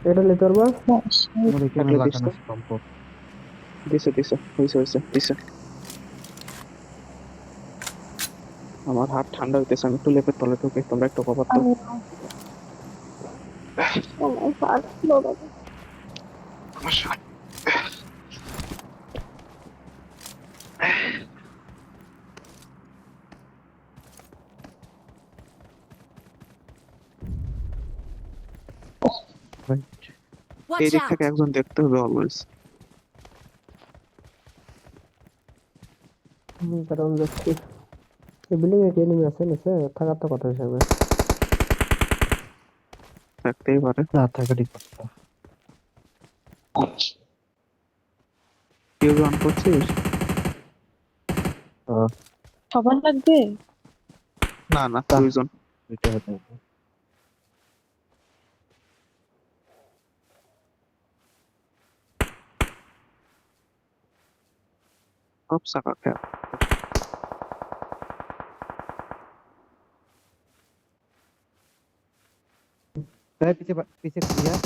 এটা নিতে পারবা? আমার এখানে থাকলে দিস লাগানো তো। আছে সম্ভব। দিছে দিছে, হইছে দিছে। আমার হাত ঠান্ডা হইতেছে, আমি একটু লেপের তলে ঢুকে, তোমরা একটু কভার দাও। আমি আমার হাত বাবা। সমস্যা নাই। Right. এই Watch দিক থেকে out! একজন দেখতে হবে অলওয়েজ। কারণ দেখছি এই বিল্ডিং এ এনিমি আছে নিচে, থাকার তো কথা হিসাবে। থাকতেই পারে। না থাকারই কথা। কেউ অন করছিস? আহ, সবার লাগবে। না না, তা দুইজন। দুইটা হতে হবে। সব সাকা খেয়া। তাই পিছে পিছে ক্লিয়ার।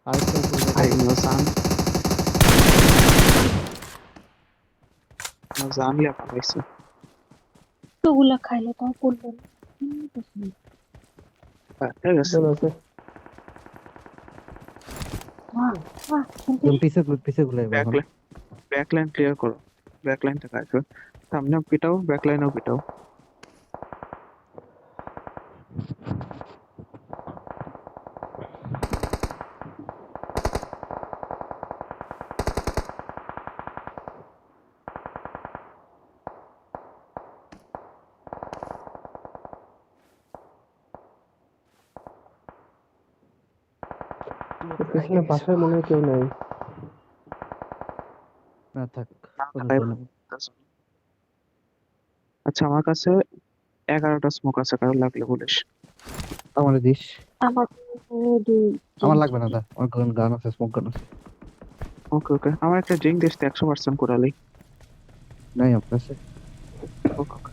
আরেকটা উপরে ভাই দেখো। জানলে পালাইছে। তোগুলা খাইলে তাও করবে না। ঠিক আছে। জন আছে। বাহ, বাহ, কিন্তু তুমি পিছে গুলো এখন। ব্যাকলাইন, ব্যাকলাইন ক্লিয়ার করো। ব্যাকলাইন থেকে আসবে, সামনেও পিটাও, ব্যাকলাইনেও পিটাও। এর পিছনে বাসায় মনে হয় কেউ নাই। না থাক। না কোনো তাই জন্য। আচ্ছা, আমার কাছে 11টা স্মোক আছে, কারো লাগলে বলিস। আমার দিস। আমার দুই আমার তিনটে। লাগবে না, দা আমার গান আছে, স্মোক গান আছে। ওকে ওকে, আমার একটা ড্রিঙ্ক দিস তো, 100% করালি। নাই আমার কাছে। ওকে ওকে।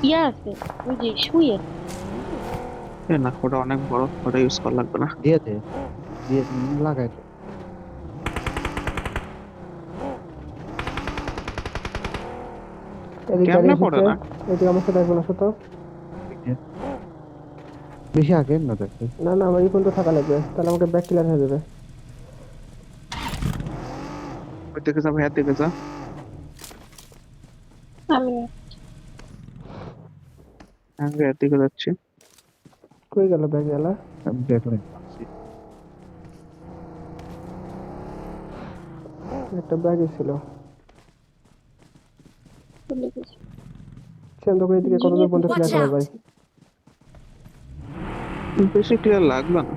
ইয়া আছে, ওই যে শুয়ে। না, ওটা অনেক বড়, ওটা ইউজ করা লাগবে না। দিয়ে দে, দিয়ে লাগাই তো। এদিকে গাড়ি কেমনে পড়ে এসেছে। না? এদিকে আমার সাথে একজন আসো তো। বেশি আগে না দেখে। না না, আমার এই পর্যন্ত থাকা লাগবে, তাহলে আমাকে ব্যাক ক্লিয়ার হয়ে যাবে। ওই দিকে যা ভাইয়ার দিকে যা। আমি আমি ভাইয়ার দিকে যাচ্ছি। কই গেল ব্যাগ গেলা? আমি দেখলাম। একটা ব্যাগই ছিল। চলে গেছি। সেন্দকে এদিকে কতদূর পর্যন্ত ক্লিয়ার Watch করা out! যায়? বেশি ক্লিয়ার লাগবে না।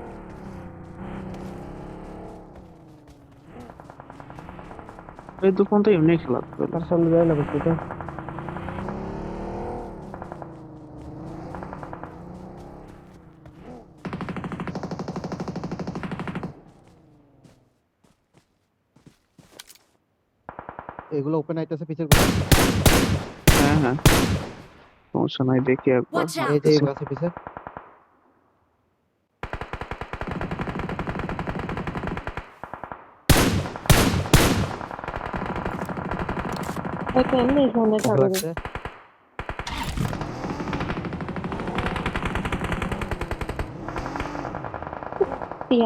এই দু পর্যন্ত এমনি খেলা পেলো। তার সামনে যায় না বুঝলি তো। এগুলো ওপেন আইতেছে পিছের গুলো। হ্যাঁ হ্যাঁ, সমস্যা নাই, দেখি একবার Watch এই যে out! মারতেছি। আছে পিছে। হয়তো এমনি ফোনে দেখা থাকবে। লাগছে।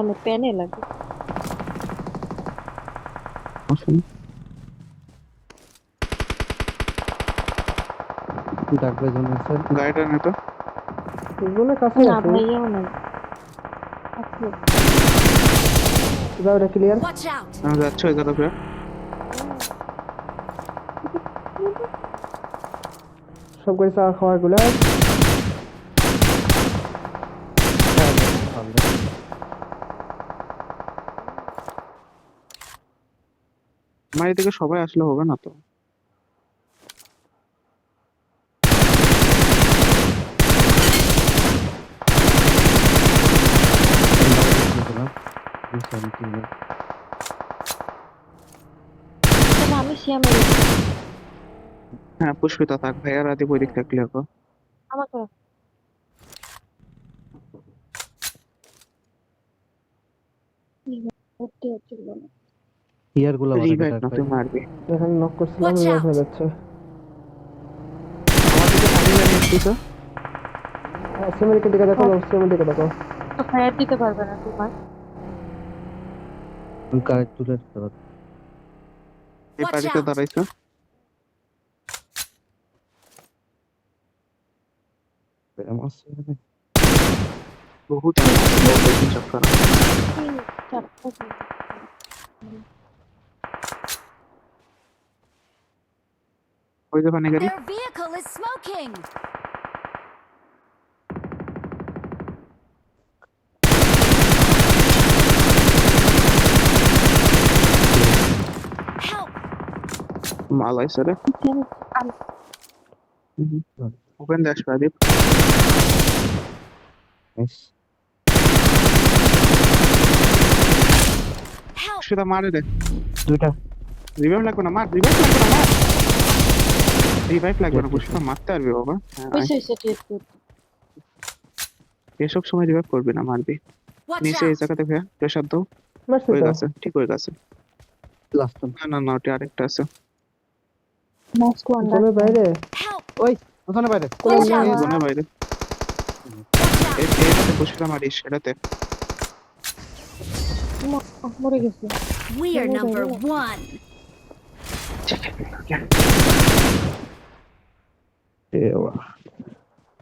আমার প্যানে লাগে। সমস্যা নেই। ডাকবে জন্য আছে। গাড়িটা নে তো। জোনের কাছে না আছে। ভাইয়াও নাই। আছে। যাও, এটা ক্লিয়ার। Watch out! আমি যাচ্ছি ওই তরফে। সব গাড়ি চা খাওয়া গুলা। হ্যাঁ পারলে। আমার এদিকে সবাই আসলে হবে না তো। দিলাম। দিছি আমি কিনলাম। আমি সিয়ামে হ্যাঁ পুষ্পিতা থাক ভাই আর আদি বৈদিক থাকলে হবে আমাকে করতে হচ্ছিল না। ইয়ার গুলো মারা রিভাইভ না ডাক তুই মারবি এখানে নক করছিলাম Watch রিভাইভ out! হয়ে যাচ্ছে। আমাদেরকে পানি লাগিয়ে দিছো সিমেন্টের দিকে দেখো, সিমেন্টের দিকে দেখো। তো ফায়ার দিতে পারবে না তোমার। কারেক্ট তুলে দিতে পারো। এই Watch পানিতে out! দাঁড়াইছো ব্যায়াম আছে এখানে। বহুত আমি চক করা ওই যে পানি গাড়ি Their vehicle is smoking! Help! মাল আইসে রে ওপেন দেশ প্রাদীপ নাইস। Help! সেটা মারে দে দুইটা রিভাইভ লাগবে না মার রিভাইভ লাগবে না মার রিভাইভ লাগবে না পুষ্পিতা মারতে পারবি বাবা হ্যাঁ, আয়। হইছে টেস্ট করতে। এসব সময় রিভাইভ করবি না মারবি Watch নিচে এই out! জায়গাতে ভাইয়া প্রেশার দাও মারছি হয়ে তো। গেছে ঠিক হয়ে গেছে লাস্ট না ওটা আরেকটা আছে মাস্ক ওয়ান জনের বাইরে Help! ওই ওখানে বাইরে Watch এই out! জোনের বাইরে Watch out! এইটাতে পুষ্পিতা মারিস এটাতে মরে গেছে। We are number one!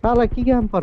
শালা কি গেম পার